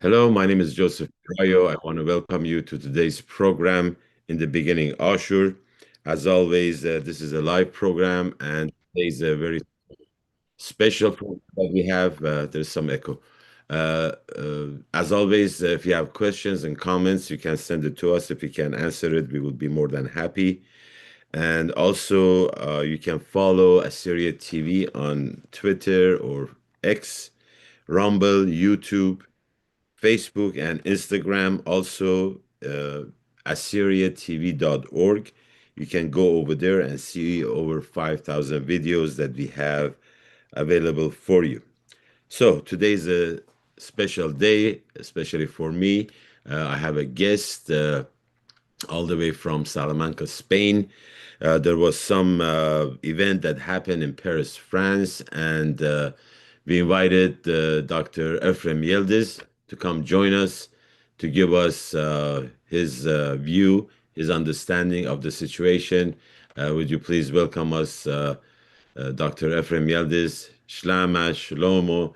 Hello, my name is Joseph Rayo. I want to welcome you to today's program in the beginning, Ashur. As always, this is a live program, and today's a very special program that we have. There's some echo. As always, if you have questions and comments, you can send it to us. If we can answer it, we will be more than happy. And also, you can follow Assyria TV on Twitter or X, Rumble, YouTube, Facebook and Instagram, also AssyriaTV.org. You can go over there and see over 5,000 videos that we have available for you. So today is a special day, especially for me. I have a guest all the way from Salamanca, Spain. There was some event that happened in Paris, France, and we invited Dr. Efrem Yildiz to come join us to give us his view, his understanding of the situation. Would you please welcome us, Dr. Efrem Yildiz? Shlama, Shlomo,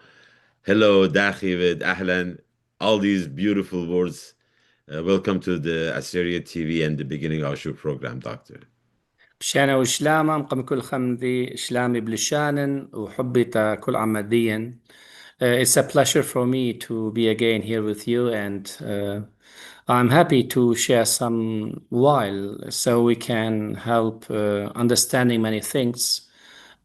hello, Dachivid, Ahlan, all these beautiful words. Welcome to the Assyria TV and the beginning of our program, Doctor. بشانا وشلامة مقام كل خمدي شلامي بلشانن وحبي تا كل عمديا. It's a pleasure for me to be again here with you, and I'm happy to share some while so we can help understanding many things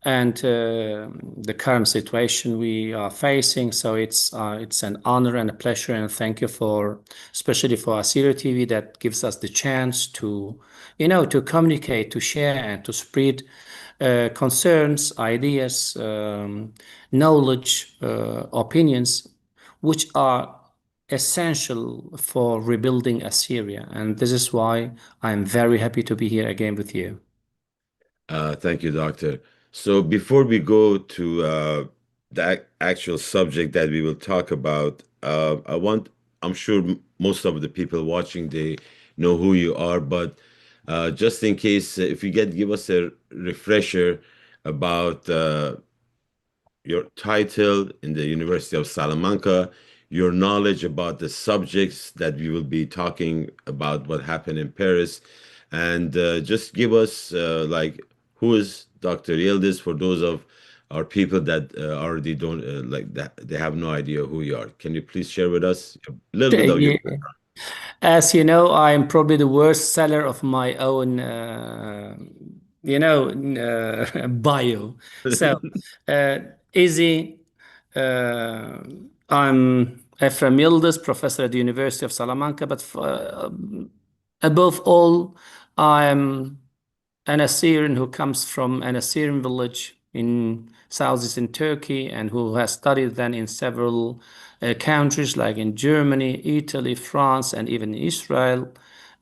and the current situation we are facing. So it's an honor and a pleasure, and thank you for, especially for Assyria TV, that gives us the chance to, to communicate, to share, and to spread concerns, ideas, knowledge, opinions, which are essential for rebuilding Assyria. And this is why I'm very happy to be here again with you. Thank you, Doctor. So before we go to the actual subject that we will talk about, I'm sure most of the people watching, they know who you are, but just in case, if you give us a refresher about your title in the University of Salamanca, your knowledge about the subjects that we will be talking about, what happened in Paris, and just give us who is Dr. Yildiz for those of our people that already don't like that they have no idea who you are. Can you please share with us a little bit of your Yeah. As you know, I'm probably the worst seller of my own, bio. So, easy. Uh, I'm Efrem Yildiz, professor at the University of Salamanca, but above all, I'm an Assyrian who comes from an Assyrian village in southeastern Turkey and who has studied then in several countries like in Germany, Italy, France, and even Israel.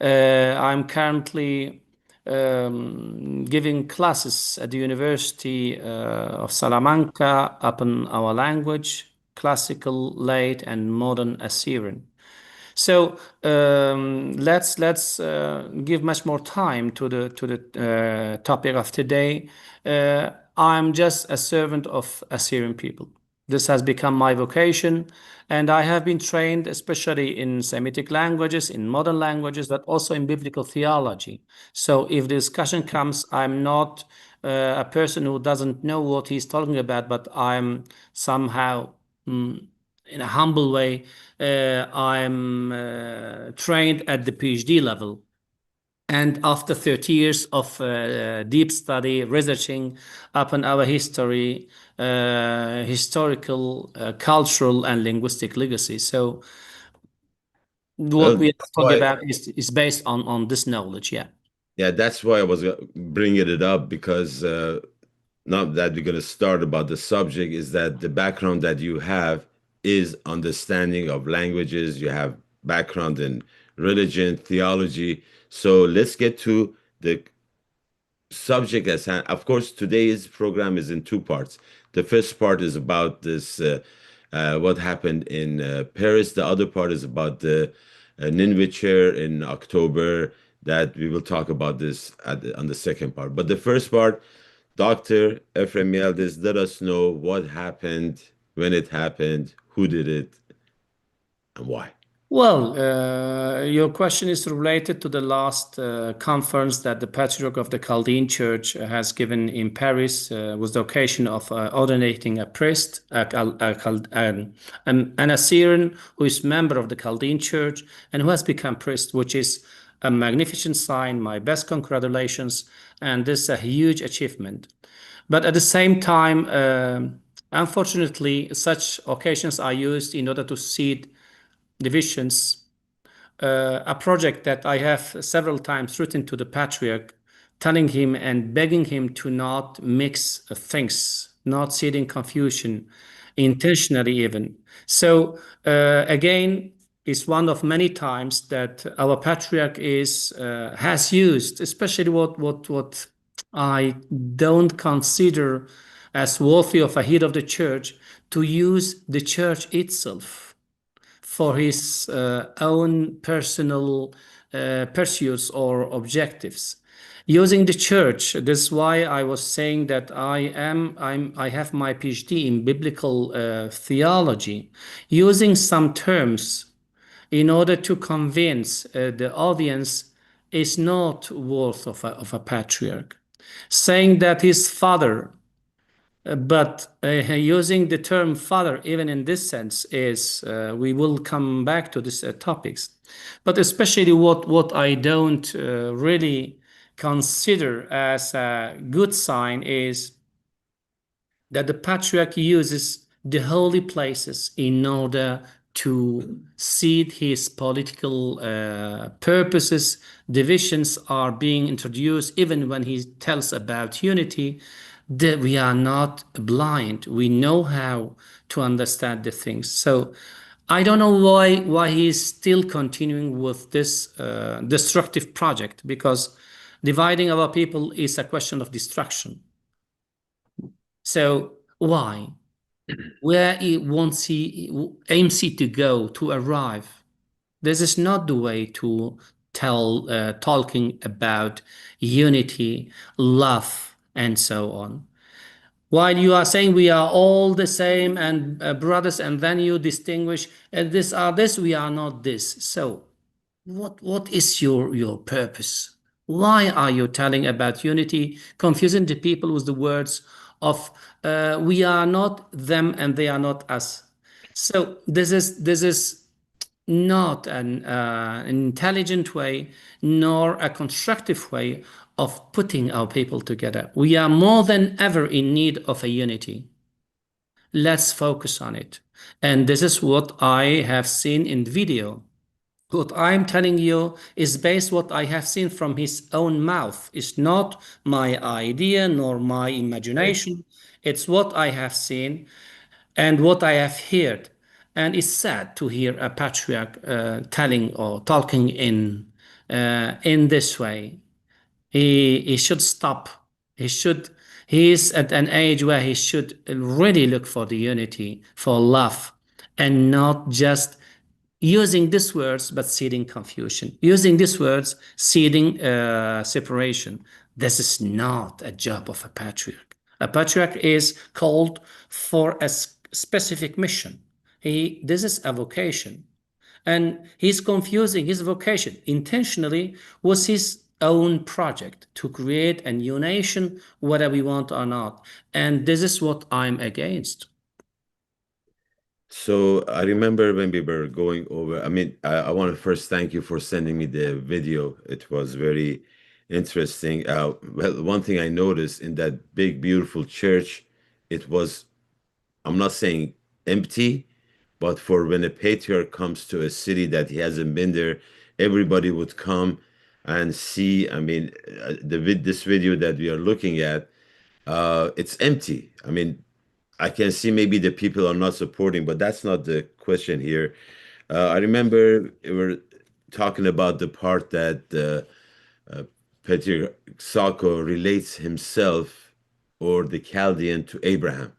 I'm currently giving classes at the University of Salamanca upon our language, classical, late, and modern Assyrian. So let's give much more time to the topic of today. I'm just a servant of Assyrian people. This has become my vocation, and I have been trained especially in Semitic languages, in modern languages, but also in biblical theology. So if the discussion comes, I'm not a person who doesn't know what he's talking about, but I'm somehow in a humble way, I'm trained at the PhD level. And after 30 years of deep study, researching upon our history, historical, cultural, and linguistic legacy. So what we are That's talking why, about is based on this knowledge, yeah. yeah, that's why I was bringing it up because not that we're going to start about the subject, is that the background that you have is understanding of languages. You have background in religion, theology. So let's get to the subject as hand. Of course, today's program is in two parts. The first part is about this, what happened in Paris. The other part is about the Nineveh chair in October. That we will talk about this on the second part. But the first part, Dr. Efrem Yildiz, let us know what happened, when it happened, who did it, and why? Well, your question is related to the last conference that the Patriarch of the Chaldean Church has given in Paris, with the occasion of ordinating a priest, an Assyrian who is member of the Chaldean Church and who has become priest, which is a magnificent sign. My best congratulations, and this is a huge achievement. But at the same time, unfortunately, such occasions are used in order to seed divisions. A project that I have several times written to the Patriarch, telling him and begging him to not mix things, not seeding confusion, intentionally even. So again, it's one of many times that our Patriarch has used, especially what I don't consider as worthy of a head of the church, to use the church itself for his own personal pursuits or objectives. Using the church, this is why I was saying that I have my PhD in biblical theology, using some terms in order to convince the audience is not worth of a patriarch. Saying that his father, but using the term father, even in this sense, is we will come back to these topics. But especially what I don't really consider as a good sign is that the patriarch uses the holy places in order to seed his political purposes. Divisions are being introduced even when he tells about unity. That we are not blind. We know how to understand the things. So I don't know why he is still continuing with this destructive project, because dividing our people is a question of destruction. So why? Where aims he to go, to arrive? This is not the way to talking about unity, love, and so on. While you are saying we are all the same and brothers, and then you distinguish this are this, we are not this. So what is your purpose? Why are you telling about unity, confusing the people with the words of we are not them and they are not us? So this is not an intelligent way, nor a constructive way of putting our people together. We are more than ever in need of a unity. Let's focus on it. And this is what I have seen in the video. What I'm telling you is based what I have seen from his own mouth. It's not my idea nor my Right. imagination. It's what I have seen and what I have heard. And it's sad to hear a patriarch telling or talking in this way. He should stop. He is at an age where he should really look for the unity, for love, and not just using these words but seeding confusion, using these words seeding separation. This is not a job of a patriarch. A patriarch is called for a specific mission. This is a vocation, and he's confusing his vocation intentionally with his own project to create a new nation, whether we want or not. And this is what I'm against. So I remember when we were going over, I mean, I want to first thank you for sending me the video. It was very interesting. Well, one thing I noticed in that big, beautiful church, it was, I'm not saying empty, but for when a patriarch comes to a city that he hasn't been there, everybody would come and see. I mean, this video that we are looking at, it's empty. I mean, I can see maybe the people are not supporting, but that's not the question here. I remember we were talking about the part that uh, Patriarch Sako relates himself or the Chaldean to Abraham.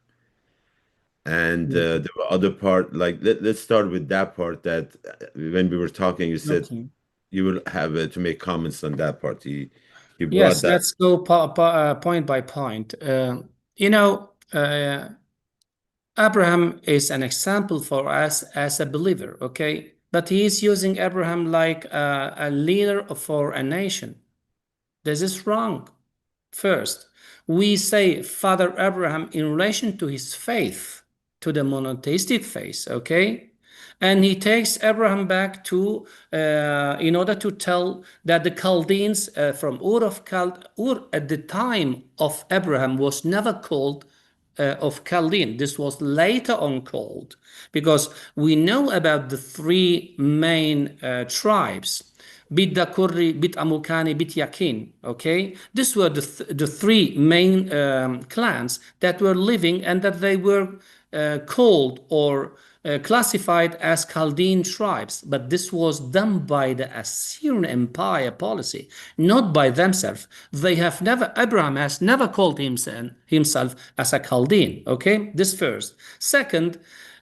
And the other part, like let's start with that part that when we were talking, you said Okay. you will have to make comments on that part. He brought Yes, that. let's go point by point. You know, Abraham is an example for us as a believer, okay? but he is using Abraham like a leader for a nation. This is wrong. First, we say Father Abraham in relation to his faith, to the monotheistic faith, okay? And he takes Abraham back to, in order to tell that the Chaldeans from Ur at the time of Abraham was never called of Chaldean. This was later on called because we know about the three main tribes. Bit Dakuri, Bit Amukani, Bit Yakin. Okay, these were the three main clans that were living and that they were called or classified as Chaldean tribes, but this was done by the Assyrian Empire policy, not by themselves. They have never, Abraham has never called himself as a Chaldean. Okay, this first. Second,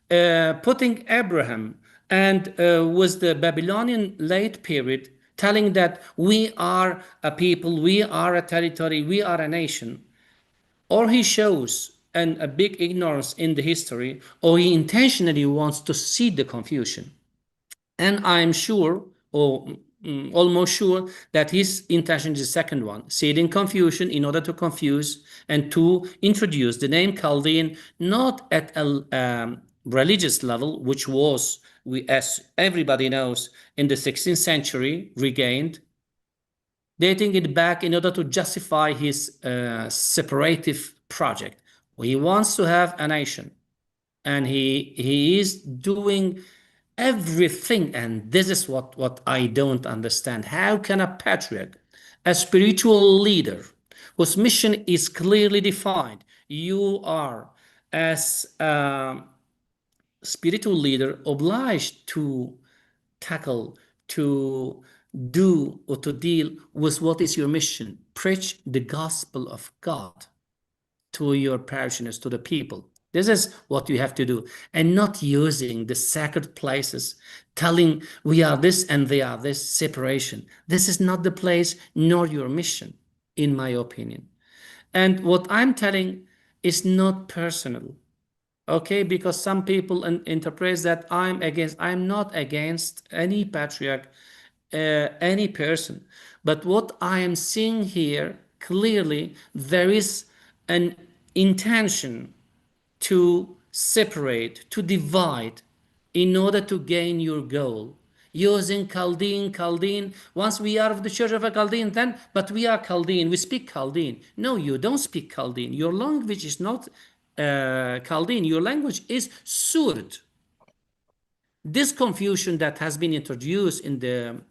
putting Abraham and with the Babylonian late period, telling that we are a people, we are a territory, we are a nation, or he shows a big ignorance in the history, or he intentionally wants to seed the confusion. And I'm sure, or almost sure, that his intention is the second one, seeding confusion in order to confuse and to introduce the name Chaldean not at a religious level, which was, as everybody knows, in the 16th century regained, dating it back in order to justify his separative project. He wants to have a nation, and he is doing everything, and this is what I don't understand. How can a patriarch, a spiritual leader, whose mission is clearly defined, you are, as a spiritual leader, obliged to tackle, to do, or to deal with what is your mission? Preach the gospel of God to your parishioners, to the people. This is what you have to do, and not using the sacred places, telling we are this and they are this, separation. This is not the place nor your mission, in my opinion. And what I'm telling is not personal, okay? Because some people interpret that I'm not against any patriarch, any person. But what I am seeing here clearly, there is an intention to separate, to divide in order to gain your goal. Using Chaldean. Once we are of the Church of a Chaldean, then, but we are Chaldean, we speak Chaldean. No, you don't speak Chaldean. Your language is not Chaldean. Your language is Surd. This confusion that has been introduced in the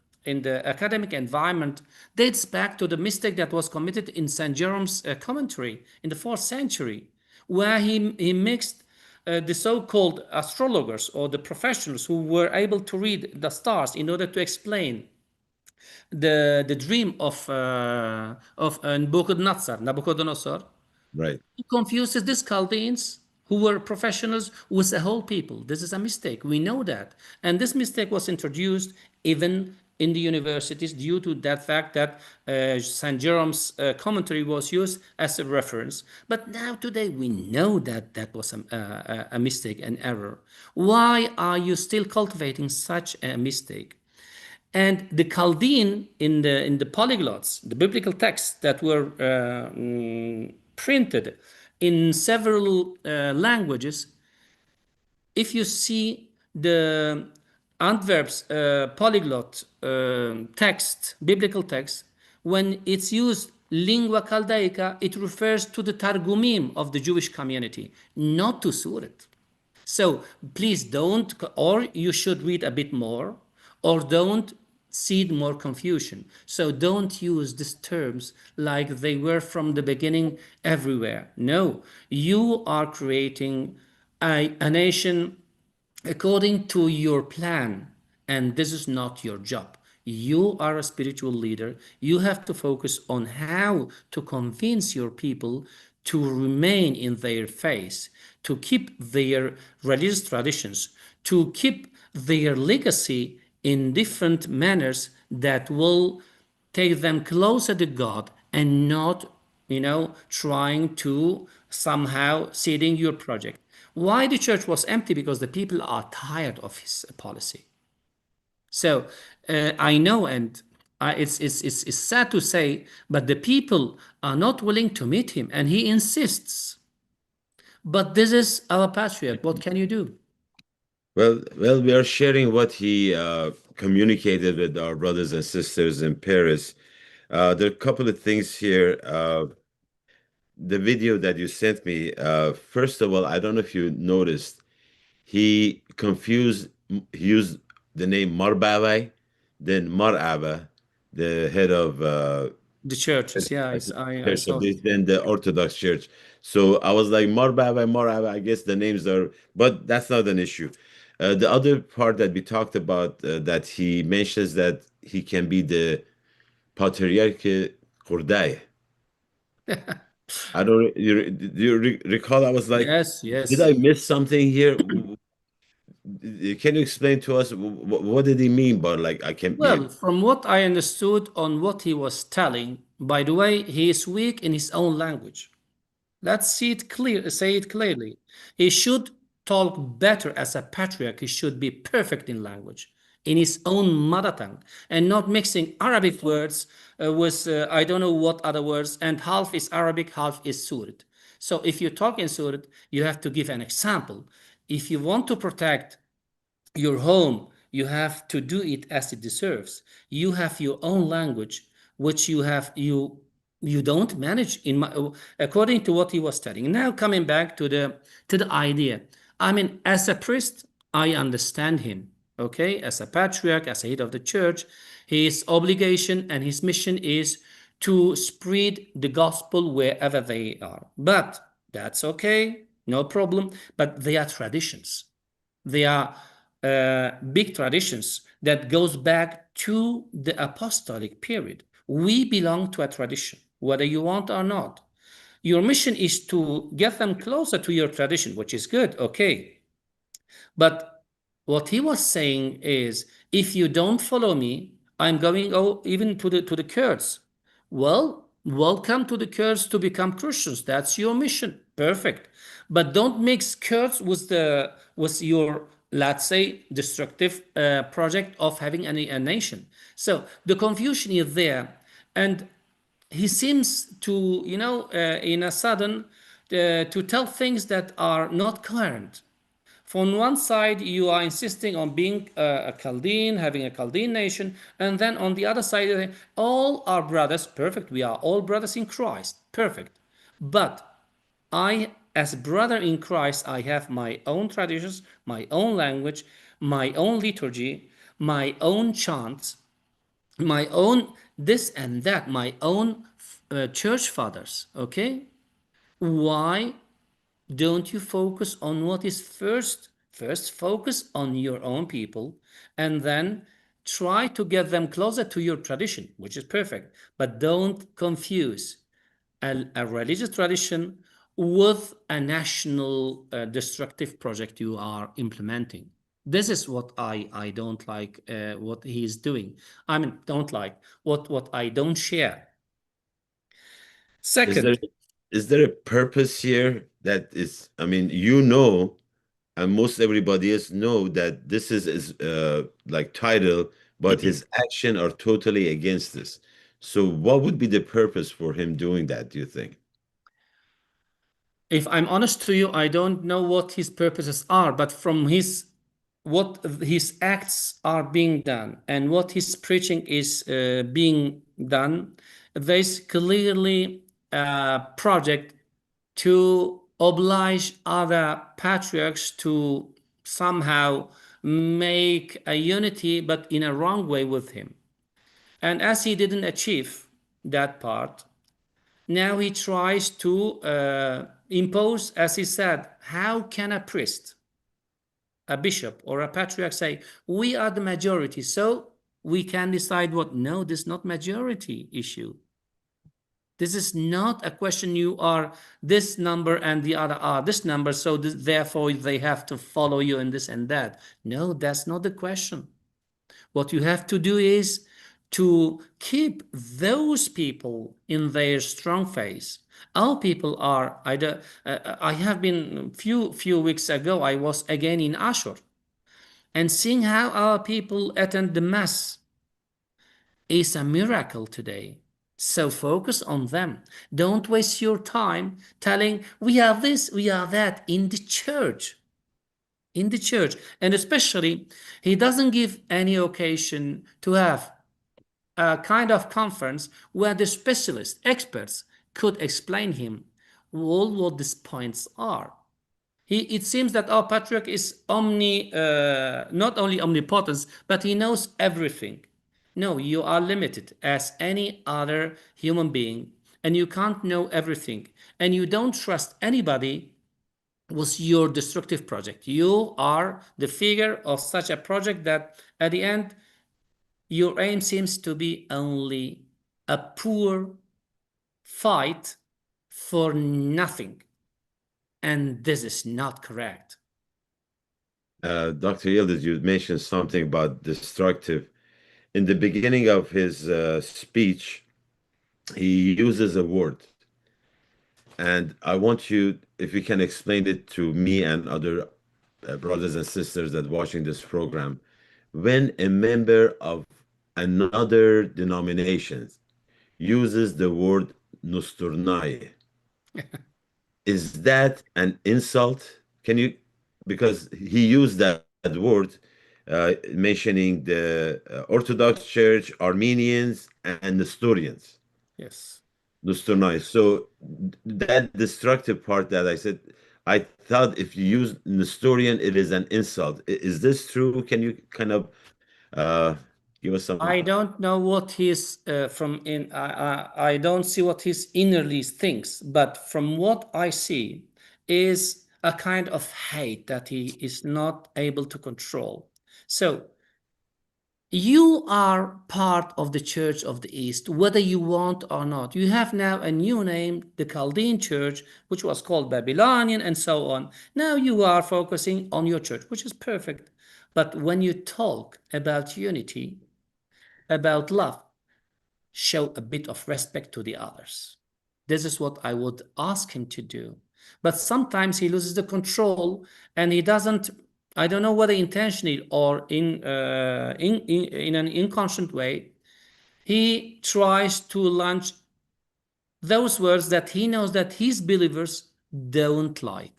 academic environment dates back to the mistake that was committed in St. Jerome's commentary in the 4th century, where he mixed the so-called astrologers or the professionals who were able to read the stars in order to explain the dream of Nabucodonosor. Right. He confuses these Chaldeans who were professionals with the whole people. This is a mistake. We know that. And this mistake was introduced even in the universities due to that fact that St. Jerome's commentary was used as a reference. But now today we know that that was a mistake, an error. Why are you still cultivating such a mistake? And the Chaldean in the polyglots, the biblical texts that were printed in several languages, if you see the Antwerp's polyglot text, biblical text, when it's used lingua chaldaica, it refers to the Targumim of the Jewish community, not to Surat. So please don't, or you should read a bit more, or don't seed more confusion. So don't use these terms like they were from the beginning everywhere. No, you are creating a nation according to your plan, and this is not your job. You are a spiritual leader. You have to focus on how to convince your people to remain in their faith, to keep their religious traditions, to keep their legacy in different manners that will take them closer to God, and not, trying to somehow seeding your project. Why the church was empty? Because the people are tired of his policy. So I know, and it's sad to say, but the people are not willing to meet him, and he insists. But this is our patriarch. What can you do? Well, we are sharing what he communicated with our brothers and sisters in Paris. There are a couple of things here. The video that you sent me, first of all, I don't know if you noticed, he used the name Marbawai, then Maraba, the head of The churches, yeah, I Church of saw. this, then the Orthodox Church. So I was like, Marbawai, Maraba, I guess the names are, but that's not an issue. The other part that we talked about, that he mentions that he can be the Patriarch Kurdai. I don't. Do you recall? I was like, Yes, did yes. I miss something here? Can you explain to us what did he mean by like I can be? Well, from what I understood on what he was telling, by the way, he is weak in his own language. Let's see it clear, say it clearly. He should talk better as a patriarch. He should be perfect in language, in his own mother tongue, and not mixing Arabic words with I don't know what other words, and half is Arabic, half is Surid. So if you talk in Surid, you have to give an example. If you want to protect your home, you have to do it as it deserves. You have your own language, which you don't manage in my, according to what he was studying. Now coming back to the idea, I mean, as a priest, I understand him. Okay, as a patriarch, as a head of the church, his obligation and his mission is to spread the gospel wherever they are. But that's okay, no problem. But they are traditions. They are big traditions that goes back to the apostolic period. We belong to a tradition, whether you want or not. Your mission is to get them closer to your tradition, which is good, okay. But what he was saying is, if you don't follow me, I'm going even to the Kurds. Well, welcome to the Kurds to become Christians. That's your mission. Perfect. But don't mix Kurds with your, let's say, destructive project of having a nation. So the confusion is there, and he seems to, in a sudden, to tell things that are not coherent. From one side, you are insisting on being a Chaldean, having a Chaldean nation, and then on the other side, all are brothers. Perfect. We are all brothers in Christ. Perfect. But I, as brother in Christ, I have my own traditions, my own language, my own liturgy, my own chants, my own this and that, my own church fathers. Okay? Why don't you focus on what is first? First, focus on your own people, and then try to get them closer to your tradition, which is perfect. But don't confuse a religious tradition with a national destructive project you are implementing. This is what I don't like what he is doing. I mean, don't like what I don't share. Is there Second, is there a purpose here that is? I mean, you know, and most everybody else know that this is like title, but his action are totally against this. So, what would be the purpose for him doing that? Do you think? if I'm honest to you, I don't know what his purposes are, but from his what his acts are being done and what his preaching is being done, there's clearly a project to oblige other patriarchs to somehow make a unity, but in a wrong way with him. And as he didn't achieve that part, now he tries to impose, as he said, how can a priest, a bishop, or a patriarch say, we are the majority, so we can decide what? No, this is not majority issue. This is not a question you are this number and the other are this number, so therefore they have to follow you in this and that. No, that's not the question. What you have to do is to keep those people in their strong faith. Our people are I have been few weeks ago. I was again in Ashur, and seeing how our people attend the Mass is a miracle today. So focus on them. Don't waste your time telling, we are this, we are that in the church. In the church. And especially, he doesn't give any occasion to have a kind of conference where the specialists, experts, could explain him all what these points are. It seems that our patriarch is not only omnipotent, but he knows everything. No, you are limited as any other human being, and you can't know everything, and you don't trust anybody with your destructive project. You are the figure of such a project that at the end, your aim seems to be only a poor fight for nothing. And this is not correct. Dr. Yildiz, you mentioned something about destructive. In the beginning of his speech, he uses a word, and I want you, if you can explain it to me and other brothers and sisters that watching this program, when a member of another denomination uses the word nusturnai, is that an insult? Can you, because he used that word, mentioning the Orthodox Church, Armenians, and Nestorians. Yes. Nusturnai. So that destructive part that I said, I thought if you use Nestorian, it is an insult. Is this true? Can you kind of uh, give us some? I don't know what his I don't see what his innerly thinks, but from what I see is a kind of hate that he is not able to control. So you are part of the Church of the East, whether you want or not. You have now a new name, the Chaldean Church, which was called Babylonian, and so on. Now you are focusing on your church, which is perfect. But when you talk about unity, about love, show a bit of respect to the others. This is what I would ask him to do. But sometimes he loses the control and he doesn't, I don't know whether intentionally or in an inconscient way, he tries to launch those words that he knows that his believers don't like.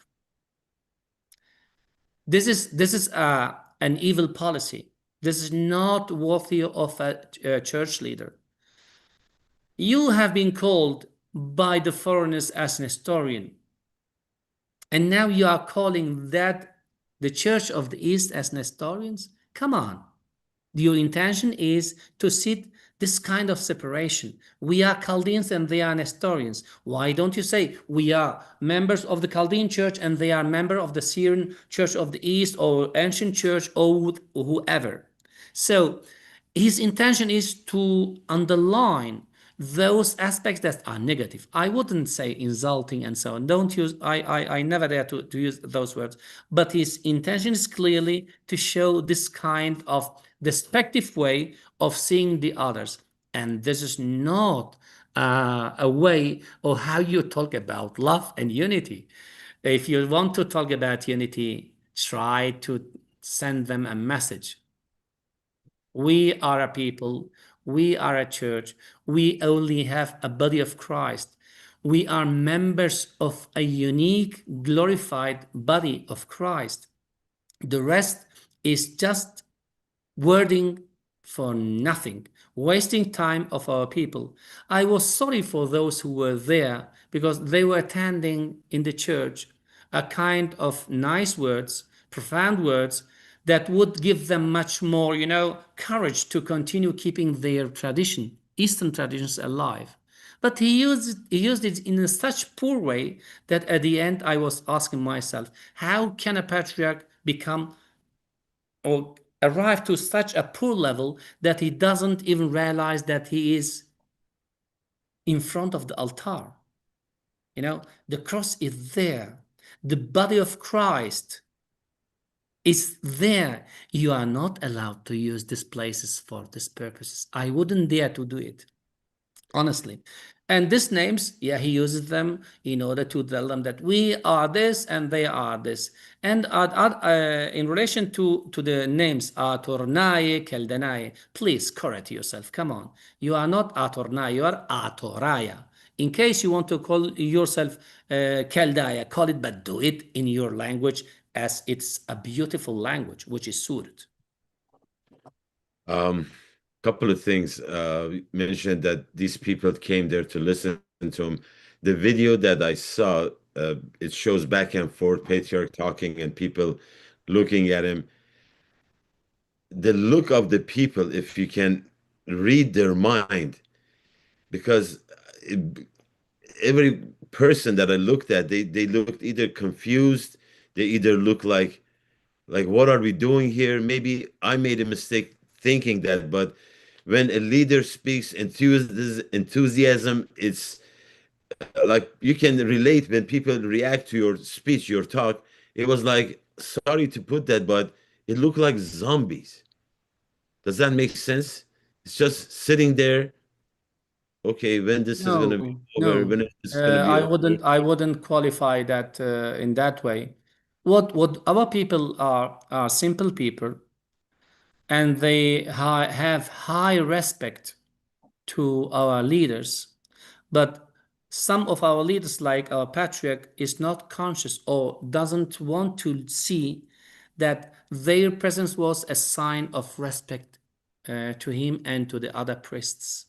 This is an evil policy. This is not worthy of a church leader. You have been called by the foreigners as an historian, and now you are calling that the Church of the East as Nestorians? Come on. Your intention is to sit this kind of separation. We are Chaldeans and they are Nestorians. Why don't you say we are members of the Chaldean church and they are member of the Syrian Church of the East or ancient church or whoever? So his intention is to underline those aspects that are negative. I wouldn't say insulting and so on. Don't use, I never dare to use those words. But his intention is clearly to show this kind of despective way of seeing the others. And this is not a way or how you talk about love and unity. If you want to talk about unity, try to send them a message. We are a people, we are a church, we only have a body of Christ. We are members of a unique, glorified body of Christ. The rest is just wording for nothing, wasting time of our people. I was sorry for those who were there because they were attending in the church a kind of nice words, profound words that would give them much more, courage to continue keeping their tradition, Eastern traditions alive. But he used it in a such poor way that at the end I was asking myself, how can a patriarch become or arrive to such a poor level that he doesn't even realize that he is in front of the altar? The cross is there. The body of Christ is there. You are not allowed to use these places for these purposes. I wouldn't dare to do it, honestly. And these names, yeah, he uses them in order to tell them that we are this and they are this. And in relation to the names Atornaye, Keldanaye, please correct yourself. Come on. You are not Atornaye, you are Atoraya. In case you want to call yourself Keldaya, call it, but do it in your language, as it's a beautiful language, which is Surat. Couple of things. Mentioned that these people came there to listen to him. The video that I saw, it shows back and forth, Patriarch talking and people looking at him. The look of the people, if you can read their mind, because every person that I looked at, they looked either confused, they either look like what are we doing here? Maybe I made a mistake thinking that, but when a leader speaks enthusiasm, it's like you can relate when people react to your speech, your talk. It was like, sorry to put that, but it looked like zombies. Does that make sense? It's just sitting there. Okay, when this is gonna be No, over, no. when this is gonna be over. I wouldn't qualify that in that way. What our people are simple people, and they have high respect to our leaders. But some of our leaders, like our patriarch, is not conscious or doesn't want to see that their presence was a sign of respect to him and to the other priests.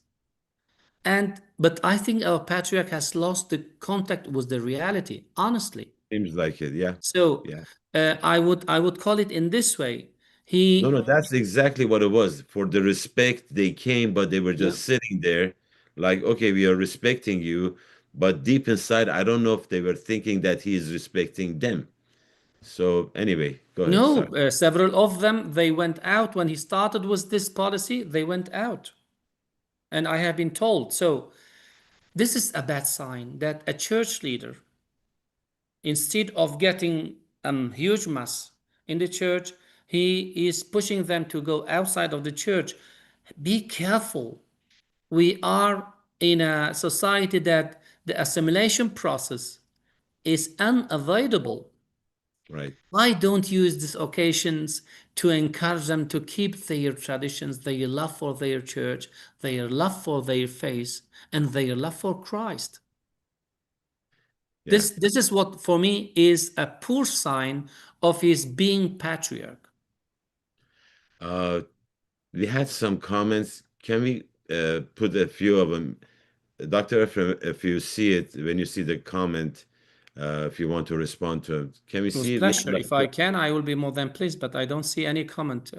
And but I think our patriarch has lost the contact with the reality, honestly. Seems like it, yeah. So Yeah. I would call it in this way. No, He no, that's exactly what it was. For the respect, they came, but they were Yeah. just sitting there, like, okay, we are respecting you. But deep inside, I don't know if they were thinking that he is respecting them. So anyway, go ahead. No, Sorry. several of them, they went out when he started with this policy. They went out, and I have been told. So this is a bad sign that a church leader, instead of getting a huge mass in the church, he is pushing them to go outside of the church. Be careful. We are in a society that the assimilation process is unavoidable. Right. Why don't use these occasions to encourage them to keep their traditions, their love for their church, their love for their faith, and their love for Christ? Yeah. This is what for me is a poor sign of his being patriarch. Uh, we had some comments. Can we put a few of them? Dr. Efrem, if you see it, when you see the comment, if you want to respond to it, can we With see it? We have pleasure. If I can, I will be more than pleased, but I don't see any comment.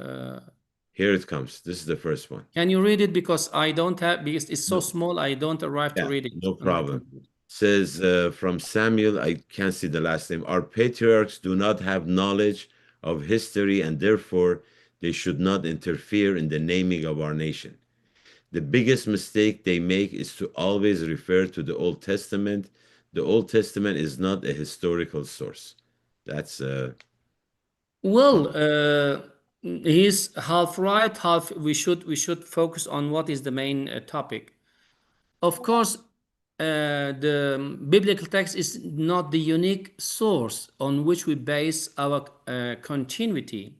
Here it comes. This is the first one. Can you read it? Because I don't have, because it's so No. small, I don't arrive to Yeah, read it no on my problem. computer. Says from Samuel, I can't see the last name. Our patriarchs do not have knowledge of history, and therefore they should not interfere in the naming of our nation. The biggest mistake they make is to always refer to the Old Testament. The Old Testament is not a historical source. That's a Well, comment. he's half right, half we should focus on what is the main topic. Of course, the biblical text is not the unique source on which we base our continuity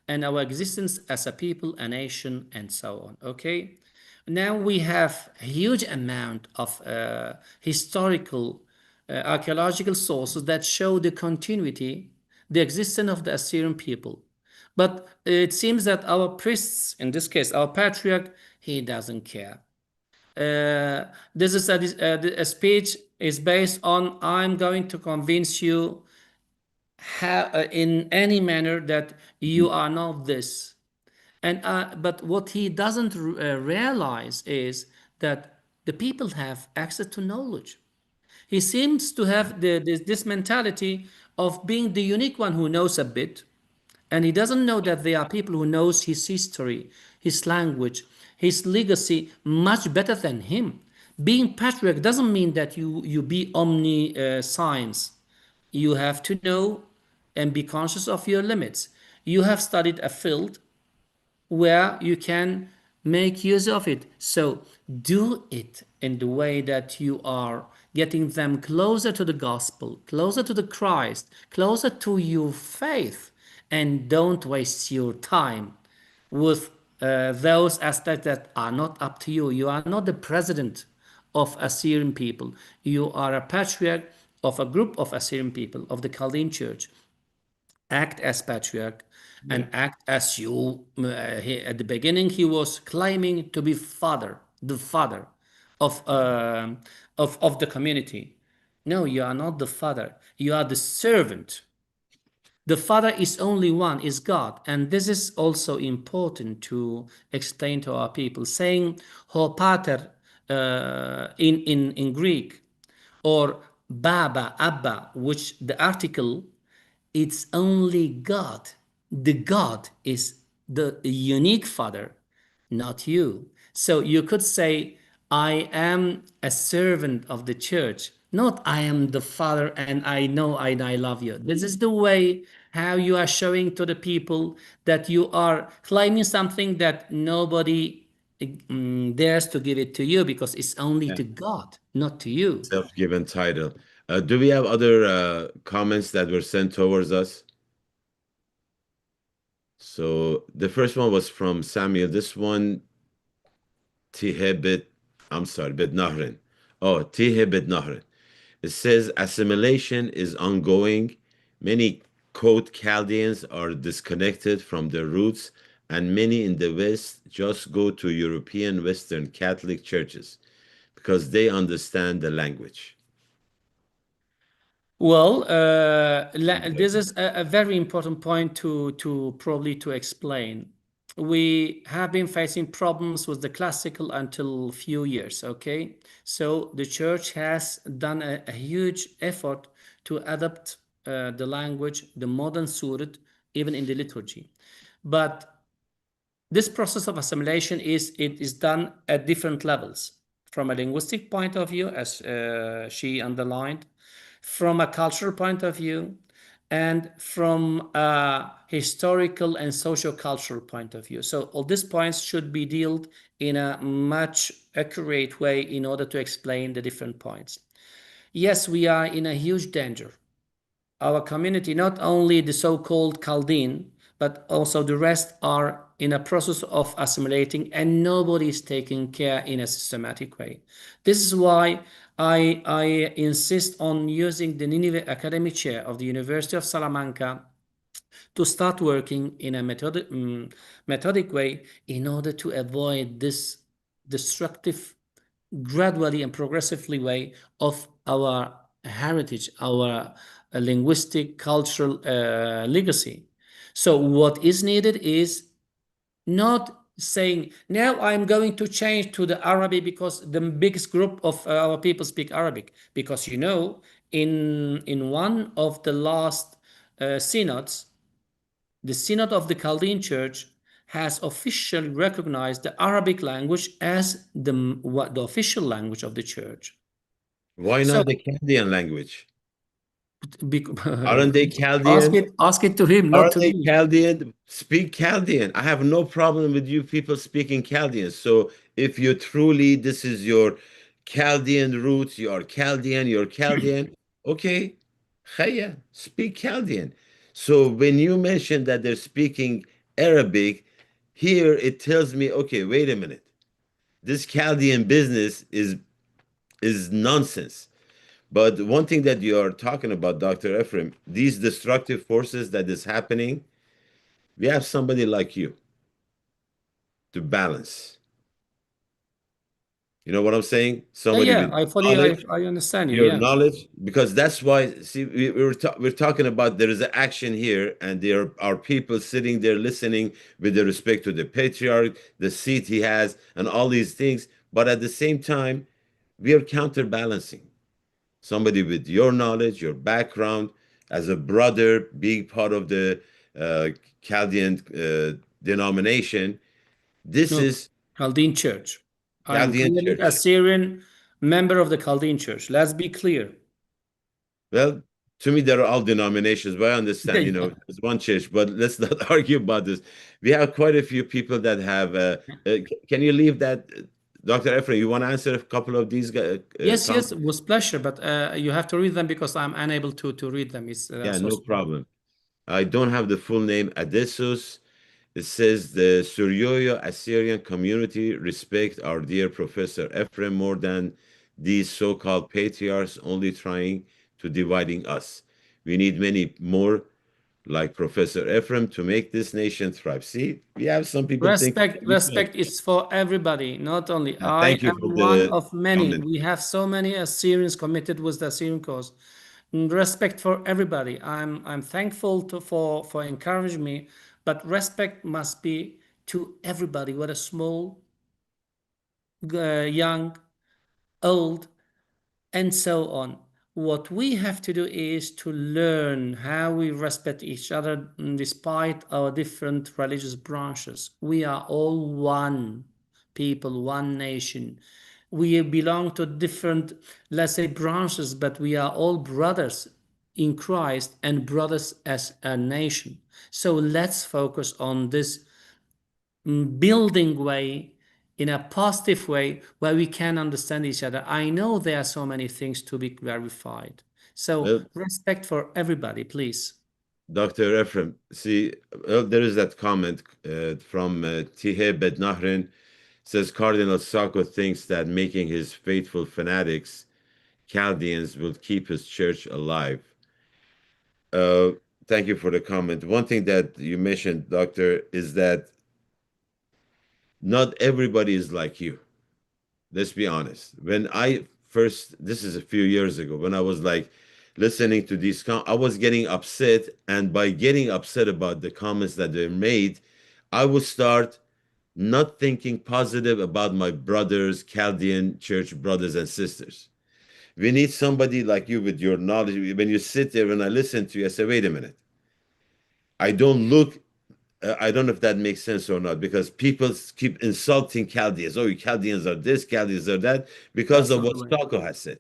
and our existence as a people, a nation, and so on. Okay, now we have a huge amount of historical, archaeological sources that show the continuity, the existence of the Assyrian people. But it seems that our priests, in this case, our patriarch, he doesn't care. This is a speech is based on I'm going to convince you in any manner that you are not this. And but what he doesn't realize is that the people have access to knowledge. He seems to have this mentality of being the unique one who knows a bit, and he doesn't know that there are people who knows his history, his language, his legacy much better than him. Being patriarch doesn't mean that you be omniscience. You have to know and be conscious of your limits. You have studied a field where you can make use of it. So do it in the way that you are getting them closer to the gospel, closer to the Christ, closer to your faith, and don't waste your time with those aspects that are not up to you. You are not the president of Assyrian people. You are a patriarch of a group of Assyrian people of the Chaldean church. Act as patriarch Yeah. and act as you. At the beginning, he was claiming to be father, the father of, uh, of the community. No, you are not the father. You are the servant. The Father is only one, is God. And this is also important to explain to our people. Saying ho pater in Greek or Baba, Abba, which the article, it's only God. The God is the unique Father, not you. So you could say, I am a servant of the church, not I am the Father and I know and I love you. This is the way how you are showing to the people that you are claiming something that nobody dares to give it to you because it's only Yeah. to God, not to you. Self-given title. Do we have other comments that were sent towards us? So the first one was from Samuel. This one, Tihebet, I'm sorry, Bet-Nahrin. Oh, Tihebet-Nahrin. It says assimilation is ongoing. Many quote Chaldeans are disconnected from their roots, and many in the West just go to European Western Catholic churches because they understand the language. Well, this is a very important point to probably to explain. We have been facing problems with the classical until few years, okay? So the church has done a huge effort to adapt the language, the modern Surat, even in the liturgy. But this process of assimilation is done at different levels. From a linguistic point of view, as she underlined, from a cultural point of view, and from a historical and socio-cultural point of view. So all these points should be dealt in a much accurate way in order to explain the different points. Yes, we are in a huge danger. Our community, not only the so-called Chaldean, but also the rest are in a process of assimilating and nobody is taking care in a systematic way. This is why I insist on using the Nineveh Academic Chair of the University of Salamanca to start working in a methodic way in order to avoid this destructive gradually and progressively way of our heritage, our linguistic, cultural legacy. So what is needed is not saying now I'm going to change to the Arabic because the biggest group of our people speak Arabic. Because in one of the last synods, the Synod of the Chaldean Church has officially recognized the Arabic language as the official language of the church. Why So not the Chaldean language? Aren't they please Chaldean? ask it to him, not Aren't to they me. Chaldean? Speak Chaldean. I have no problem with you people speaking Chaldean. So if you truly, this is your Chaldean roots, you're Chaldean, okay, Khaya, speak Chaldean. So when you mention that they're speaking Arabic, here it tells me, okay, wait a minute. This Chaldean business is nonsense. But one thing that you are talking about, Dr. Ephraim, these destructive forces that is happening, we have somebody like you to balance. You know what I'm saying? Yeah, Somebody yeah, with I fully knowledge, I understand you. your Yeah. knowledge, because that's why. See, we're talking about there is an action here, and there are people sitting there listening with the respect to the patriarch, the seat he has, and all these things. But at the same time, we are counterbalancing. Somebody with your knowledge, your background, as a brother, being part of the uh, Chaldean denomination. This No, is Chaldean Church. I'm Chaldean clearly a church. Syrian member of the Chaldean Church. Let's be clear. Well, To me, they're all denominations, but I understand, Yeah. it's one church, but let's not argue about this. We have quite a few people that have, can you leave that, Dr. Efrem, you want to answer a couple of these Yes, comments? yes, it was pleasure, but you have to read them because I'm unable to read them. It's Yeah, so no small. problem. I don't have the full name, Adessus. It says the Suryoyo Assyrian community respect our dear Professor Ephraim more than these so-called patriarchs only trying to dividing us. We need many more like Professor Ephraim to make this nation thrive. See, we have some people thinking Respect, like we should. respect is for everybody, not only. I Thank you am for one the of many. comment. We have so many Assyrians committed with the Assyrian cause. Respect for everybody. I'm thankful for encouraging me, but respect must be to everybody, whether small, young, old, and so on. What we have to do is to learn how we respect each other despite our different religious branches. We are all one people, one nation. We belong to different, let's say, branches, but we are all brothers in Christ and brothers as a nation. So let's focus on this building way, in a positive way, where we can understand each other. I know there are so many things to be clarified. So Well, respect for everybody, please. Dr. Ephraim, see, well, there is that comment from Tihe Beth-Nahrin says Cardinal Sako thinks that making his faithful fanatics Chaldeans will keep his church alive. Uh, Thank you for the comment. One thing that you mentioned, Doctor, is that not everybody is like you. Let's be honest. When I first, this is a few years ago, when I was like listening to these, I was getting upset. And by getting upset about the comments that they made, I would start not thinking positive about my brothers, Chaldean church brothers and sisters. We need somebody like you with your knowledge. When you sit there and I listen to you, I say, wait a minute. I don't look, I don't know if that makes sense or not, because people keep insulting Chaldeans. Oh, Chaldeans are this, Chaldeans are that, because That's of not what the way. Sako has said.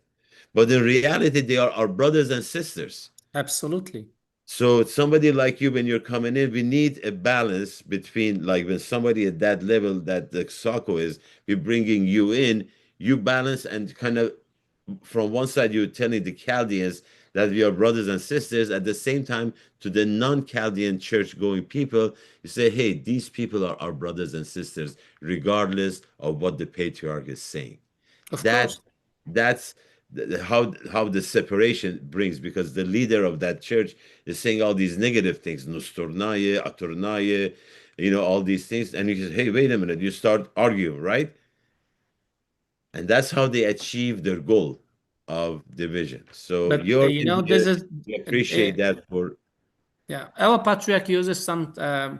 But in reality, they are our brothers and sisters. Absolutely. So somebody like you, when you're coming in, we need a balance between like when somebody at that level that the Sako is, we bringing you in, you balance and kind of from one side you're telling the Chaldeans that we are brothers and sisters. At the same time, to the non-Chaldean church-going people, you say, hey, these people are our brothers and sisters, regardless of what the patriarch is saying. Of That course. that's how the separation brings, because the leader of that church is saying all these negative things, Nusturnaye, Aturnaye, all these things, and you say, hey, wait a minute, you start arguing, right? And that's how they achieve their goal of division. So But you're you in know, this here, is we uh, appreciate that for yeah, our patriarch uses some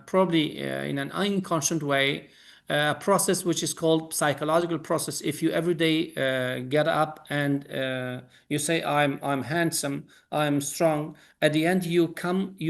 probably in an unconscious way a process which is called psychological process. If you every day get up and you say I'm handsome, I'm strong, at the end you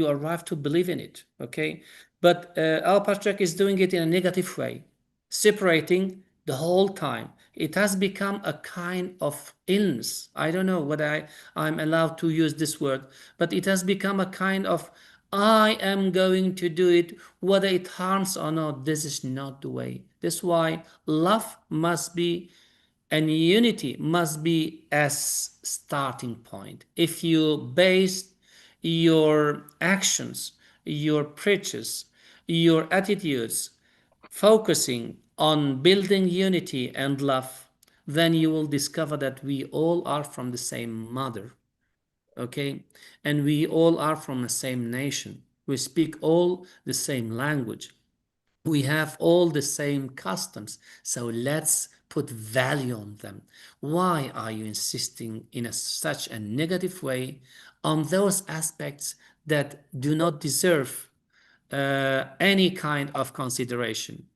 arrive to believe in it. Okay, but our patriarch is doing it in a negative way, separating the whole time. It has become a kind of illness. I don't know whether I'm allowed to use this word, but it has become a kind of I am going to do it whether it harms or not. This is not the way. This is why love must be and unity must be as starting point. If you base your actions, your preaches, your attitudes focusing on building unity and love, then you will discover that we all are from the same mother, okay? And we all are from the same nation. We speak all the same language. We have all the same customs. So let's put value on them. Why are you insisting in such a negative way on those aspects that do not deserve any kind of consideration?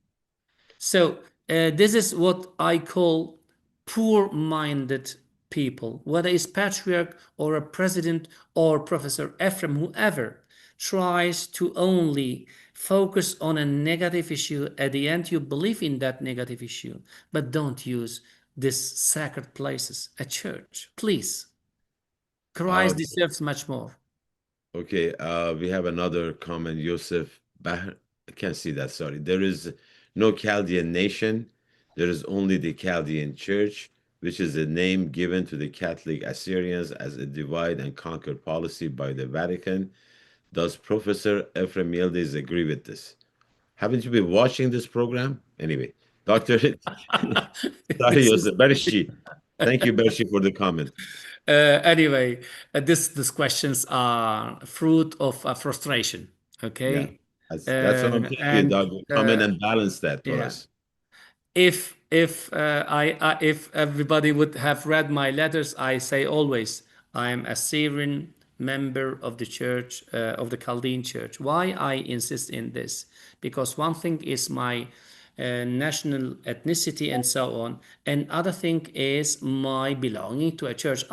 So this is what I call poor-minded people, whether it's patriarch or a president or Professor Ephraim, whoever tries to only focus on a negative issue. At the end, you believe in that negative issue, but don't use these sacred places, a church. Please Christ deserves much more. Okay, we have another comment, Yosef Bahr. I can't see that, sorry. There is no Chaldean nation. There is only the Chaldean Church, which is a name given to the Catholic Assyrians as a divide and conquer policy by the Vatican. Does Professor Efrem Yildiz agree with this? Haven't you been watching this program? Anyway, Doctor, sorry, This is Yosef, Bershi. Thank you, Bershi, for the comment. anyway, these questions are fruit of frustration. Yeah, Okay, that's what I'm telling you, and Doug. Come in and balance that for yeah, us. if everybody would have read my letters, I say always I am a Syrian member of the church of the Chaldean church. Why I insist in this? Because one thing is my national ethnicity and so on, and other thing is my belonging to a church.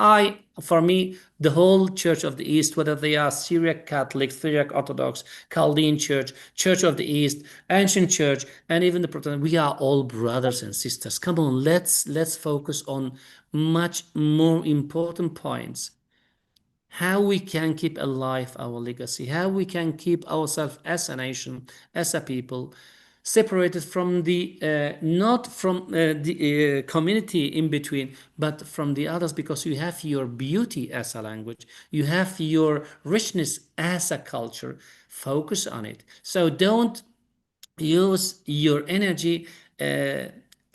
For me, the whole Church of the East, whether they are Syriac Catholic, Syriac-Orthodoxe, Chaldean Church, Church of the East, Ancient Church, and even the Protestant, we are all brothers and sisters. Come on, let's focus on much more important points. How we can keep alive our legacy, how we can keep ourselves as a nation, as a people, separated from the not from the community in between, but from the others, because you have your beauty as a language, you have your richness as a culture. Focus on it. So don't use your energy uh,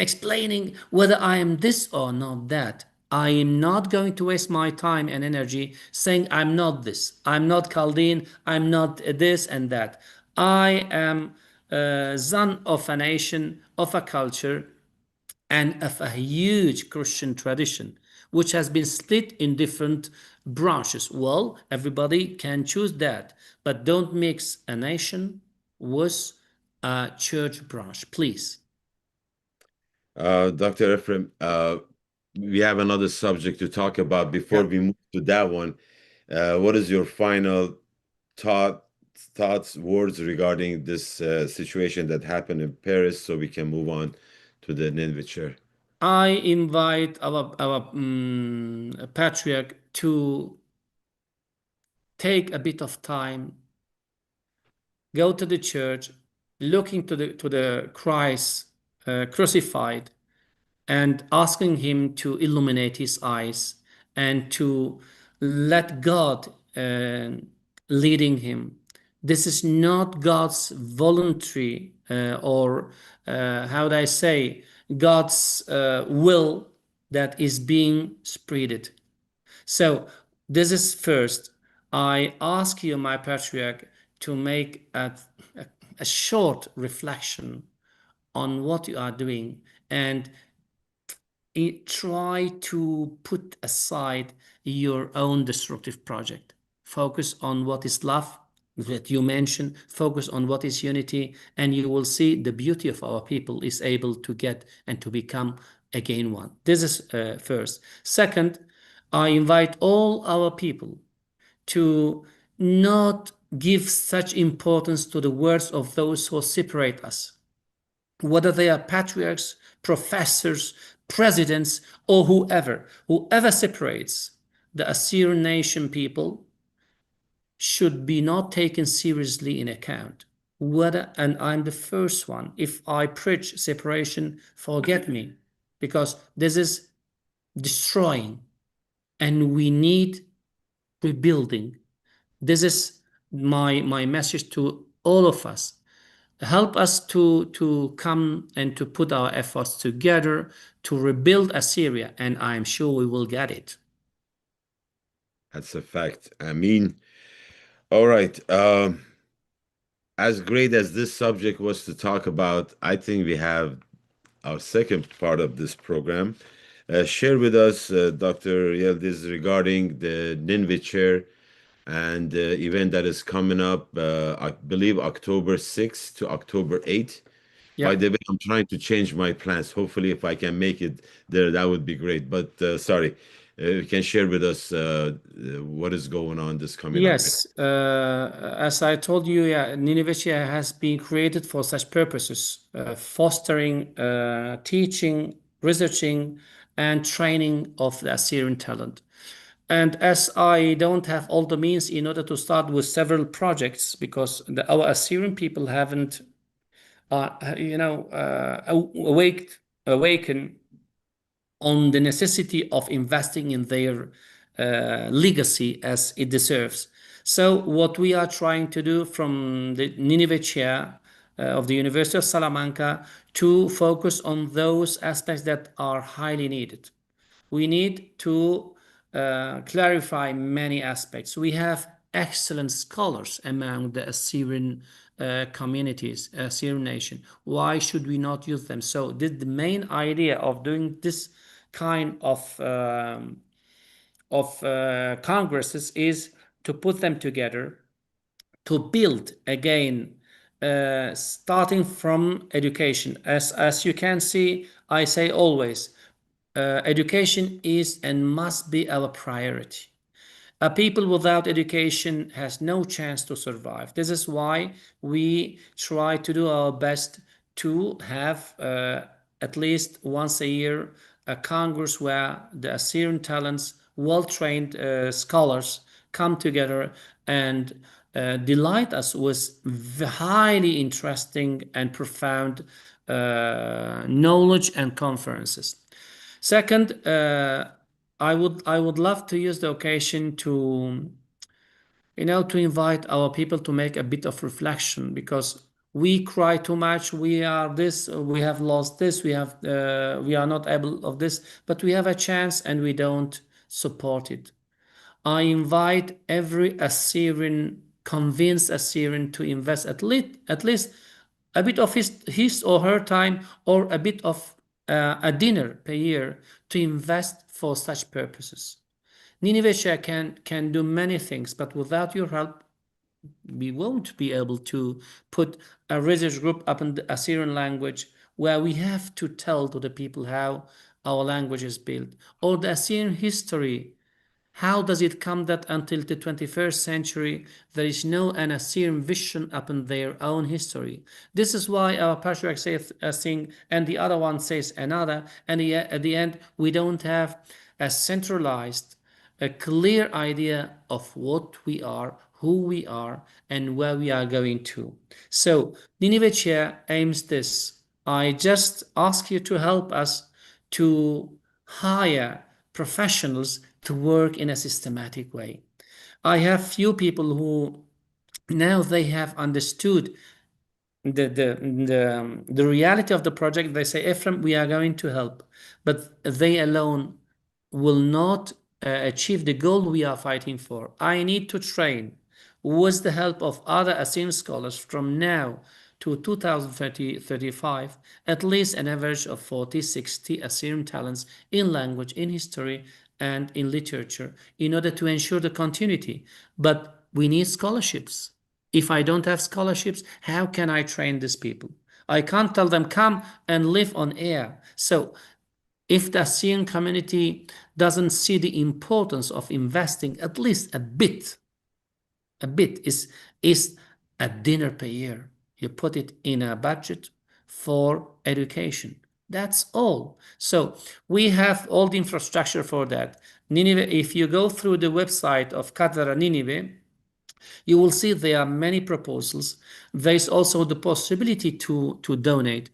explaining whether I am this or not that. I am not going to waste my time and energy saying I'm not this, I'm not Chaldean, I'm not this and that. I am a son of a nation, of a culture, and of a huge Christian tradition, which has been split in different branches. Well, everybody can choose that, but don't mix a nation with a church branch, please. Dr. Ephraim, we have another subject to talk about. Yeah. Before we move to that one, what is your final thought, thoughts, words regarding this situation that happened in Paris so we can move on to the Nineveh? I invite our patriarch to take a bit of time, go to the church, looking to the Christ crucified, and asking him to illuminate his eyes and to let God leading him. This is not God's voluntary or how do I say God's will that is being spreaded. So this is first. I ask you, my patriarch, to make a short reflection on what you are doing and try to put aside your own destructive project. Focus on what is love that you mentioned, focus on what is unity, and you will see the beauty of our people is able to get and to become again one. This is first. Second, I invite all our people to not give such importance to the words of those who separate us, whether they are patriarchs, professors, presidents, or whoever separates the Assyrian nation people should be not taken seriously in account. Whether, and I'm the first one, if I preach separation, forget me, because this is destroying, and we need rebuilding. This is my message to all of us. Help us to come and to put our efforts together to rebuild Assyria, and I'm sure we will get it. That's a fact. I mean, all right. As great as this subject was to talk about, I think we have our second part of this program. Share with us, Dr. Yildiz, regarding the Nineveh chair and the event that is coming up, I believe October 6th to October 8th. By Yeah. the way, I'm trying to change my plans. Hopefully, if I can make it there, that would be great. But sorry, you can share with us what is going on this coming up. Yes, as I told you, yeah, Nineveh has been created for such purposes, fostering, teaching, researching, and training of the Assyrian talent. And as I don't have all the means in order to start with several projects, because our Assyrian people haven't, awakened on the necessity of investing in their legacy as it deserves. So what we are trying to do from the Nineveh chair of the University of Salamanca to focus on those aspects that are highly needed. We need to clarify many aspects. We have excellent scholars among the Assyrian communities, Assyrian nation. Why should we not use them? So the main idea of doing this kind of congresses is to put them together to build again, starting from education. As you can see, I say always, education is and must be our priority. A people without education has no chance to survive. This is why we try to do our best to have at least once a year a congress where the Assyrian talents, well-trained scholars come together and delight us with highly interesting and profound knowledge and conferences. Second, I would love to use the occasion to invite our people to make a bit of reflection, because we cry too much. We are this, we have lost this, we are not able of this, but we have a chance and we don't support it. I invite every Assyrian, convinced Assyrian, to invest at least a bit of his or her time, or a bit of a dinner per year to invest for such purposes. Nineveh can do many things, but without your help, we won't be able to put a research group up in the Assyrian language where we have to tell to the people how our language is built, or the Assyrian history. How does it come that until the 21st century there is no an Assyrian vision upon their own history? This is why our patriarch says a thing and the other one says another, and at the end we don't have a centralized, a clear idea of what we are, who we are, and where we are going to. So Nineveh Chair aims this. I just ask you to help us to hire professionals to work in a systematic way. I have few people who now they have understood the reality of the project. They say, Efrem, we are going to help, but they alone will not achieve the goal we are fighting for. I need to train with the help of other Assyrian scholars from now to 2035, at least an average of 40, 60 Assyrian talents in language, in history, and in literature, in order to ensure the continuity. But we need scholarships. If I don't have scholarships, how can I train these people? I can't tell them, come and live on air. So if the Assyrian community doesn't see the importance of investing at least a bit is a dinner per year. You put it in a budget for education. That's all. So we have all the infrastructure for that. Nineveh, if you go through the website of Qatar Nineveh, you will see there are many proposals. There is also the possibility to donate.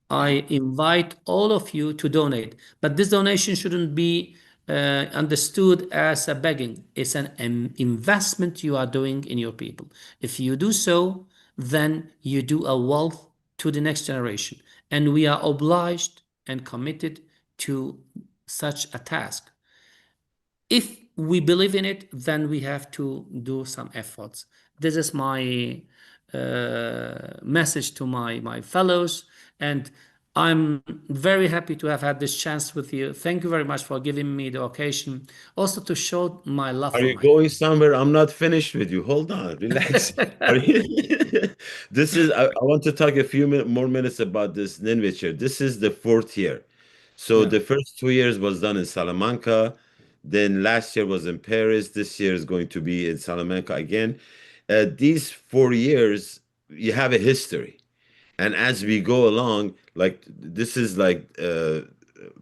I invite all of you to donate, but this donation shouldn't be understood as a begging. It's an investment you are doing in your people. If you do so, then you do a wealth to the next generation. And we are obliged and committed to such a task. If we believe in it, then we have to do some efforts. This is my message to my fellows, and I'm very happy to have had this chance with you. Thank you very much for giving me the occasion, also to show my love Are for you my. going somewhere? I'm not finished with you. Hold on, relax. Are you? This is. I want to talk a few more minutes about this Nineveh chair. This is the fourth year. So Yeah. the first 2 years was done in Salamanca. Then last year was in Paris. This year is going to be in Salamanca again. These 4 years, you have a history. And as we go along, like this is like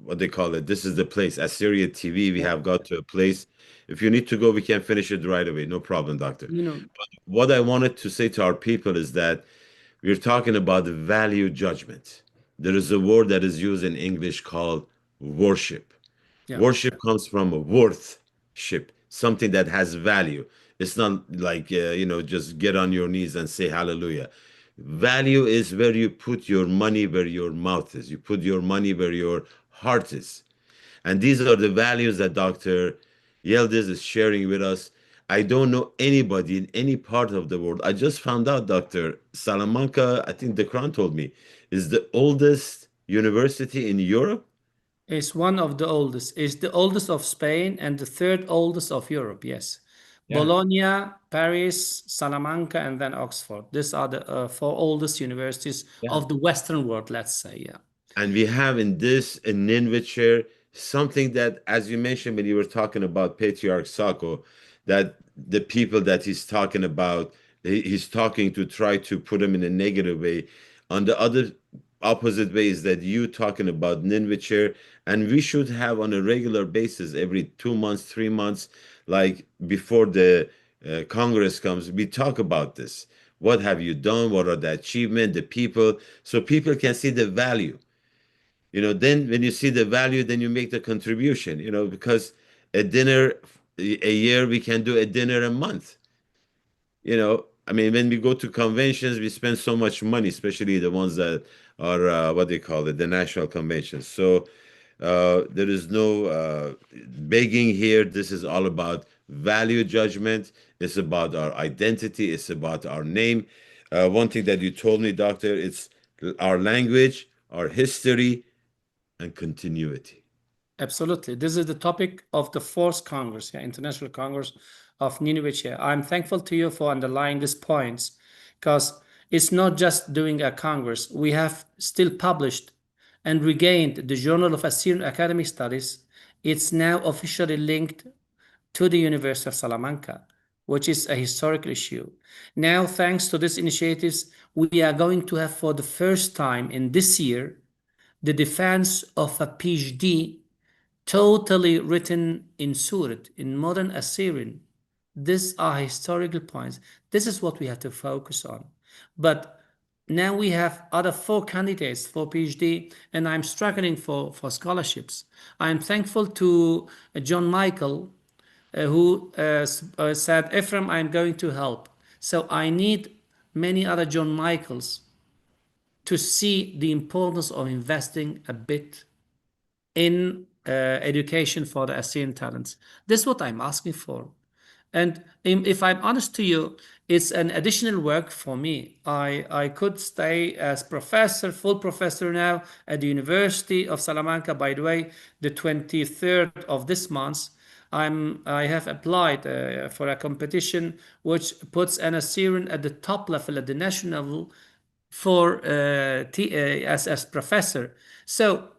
what they call it. This is the place, Assyria TV. We have got to a place. If you need to go, we can finish it right away. No problem, doctor. You know, What I wanted to say to our people is that we're talking about the value judgment. There is a word that is used in English called worship. yeah. Worship comes from a worthship, something that has value. It's not like, just get on your knees and say hallelujah. Value is where you put your money where your mouth is. You put your money where your heart is. And these are the values that Dr. Yildiz is sharing with us. I don't know anybody in any part of the world. I just found out, Dr. Salamanca, I think the Quran told me, is the oldest university in Europe. It's one of the oldest. It's the oldest of Spain and the third oldest of Europe. Yes. Yeah. Bologna, Paris, Salamanca, and then Oxford. These are the four oldest universities Yeah. of the Western world, let's say. Yeah. And we have in this in Nineveh something that, as you mentioned when you were talking about Patriarch Sako, that the people that he's talking about, he's talking to try to put them in a negative way. On the other opposite way is that you talking about Nineveh, and we should have on a regular basis, every 2 months, 3 months, like before the Congress comes, we talk about this. What have you done? What are the achievement, the people, so people can see the value. Then when you see the value, then you make the contribution, because a dinner a year, we can do a dinner a month. I mean, when we go to conventions, we spend so much money, especially the ones that are, what they call it, the national conventions. So there is no begging here. This is all about value judgment. It's about our identity. It's about our name. One thing that you told me, doctor, it's our language, our history, and continuity. Absolutely. This is the topic of the fourth Congress, yeah, International Congress of Nineveh. I'm thankful to you for underlying these points because it's not just doing a Congress. We have still published and regained the Journal of Assyrian Academic Studies. It's now officially linked to the University of Salamanca, which is a historical issue. Now, thanks to these initiatives, we are going to have for the first time in this year the defense of a PhD totally written in Surat, in modern Assyrian. These are historical points. This is what we have to focus on. But now we have other four candidates for PhD, and I'm struggling for scholarships. I'm thankful to John Michael, who said, Efrem, I'm going to help. So I need many other John Michaels to see the importance of investing a bit in education for the Assyrian talents. This is what I'm asking for. And if I'm honest to you, it's an additional work for me. I could stay as professor, full professor now at the University of Salamanca. By the way, the 23rd of this month, I have applied for a competition which puts an Assyrian at the top level, at the national level, for as professor. So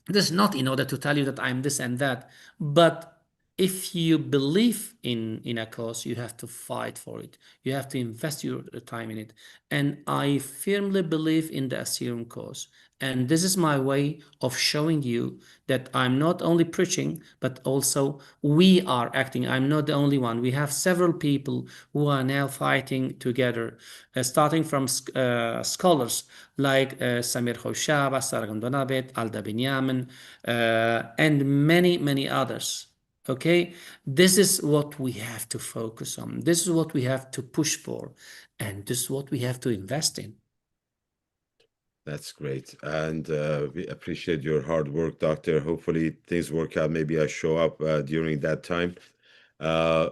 this is not in order to tell you that I'm this and that, but if you believe in a cause, you have to fight for it. You have to invest your time in it. And I firmly believe in the Assyrian cause. And this is my way of showing you that I'm not only preaching, but also we are acting. I'm not the only one. We have several people who are now fighting together, starting from scholars like Samir Khoshaba, Sargon Donabet, Alda Binyamin, and many, many others. Okay, this is what we have to focus on. This is what we have to push for. And this is what we have to invest in. That's great. And we appreciate your hard work, doctor. Hopefully things work out. Maybe I show up during that time. Uh,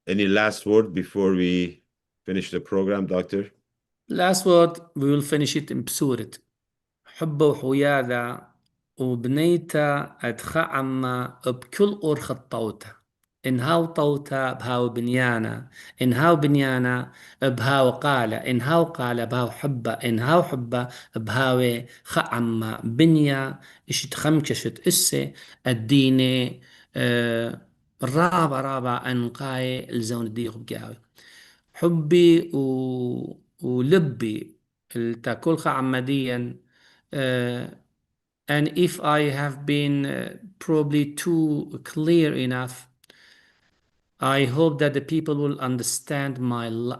any last word before we finish the program, doctor? Last word, we will finish it in بسورة حب وحياذا وبنيتا أدخعما بكل أرخ الطوتة إن هاو طوتة بهاو بنيانا إن هاو بنيانا بهاو قالة إن هاو قالة بهاو حبة إن هاو حبة بهاو خعما بنيا إشت خمكشت إسي الديني رابع أنقاي الزون الديغ بقاوي حبي ولبي التاكلخة عمديا آه، And if I have been probably too clear enough, I hope that the people will understand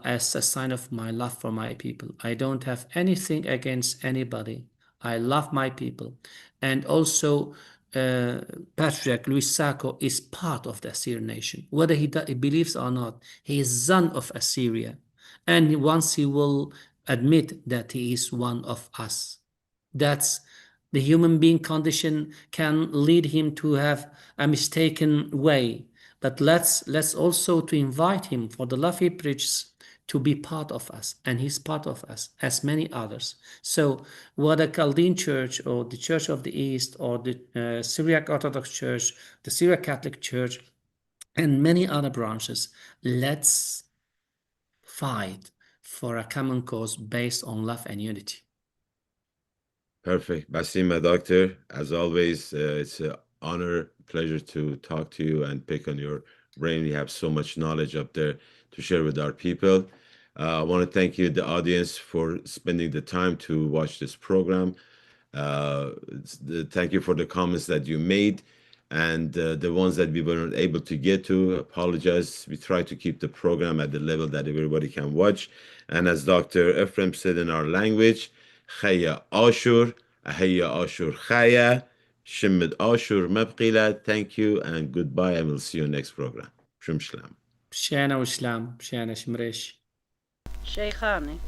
as a sign of my love for my people. I don't have anything against anybody. I love my people. And also, Patriarch Sako is part of the Assyrian nation. Whether he believes or not, he is son of Assyria. And once he will admit that he is one of us. That's the human being condition can lead him to have a mistaken way. But let's also to invite him for the love he preaches to be part of us, and he's part of us as many others. So whether Chaldean Church or the Church of the East or the Syriac-Orthodox Church, the Syriac Catholic Church, and many other branches, let's fight for a common cause based on love and unity. Perfect. Basima, doctor, as always, it's an honor, pleasure to talk to you and pick on your brain. You have so much knowledge up there to share with our people. I want to thank you, the audience, for spending the time to watch this program. Thank you for the comments that you made, and the ones that we weren't able to get to, apologize. We try to keep the program at the level that everybody can watch. And as Dr. Efrem said in our language, Chaya Ashur, Ahaya Ashur Chaya, Shimmed Ashur Mabqila. Thank you and goodbye, and we'll see you next program. Shum Shlam. Shana Islam, Shana Shmresh. Sheikhani.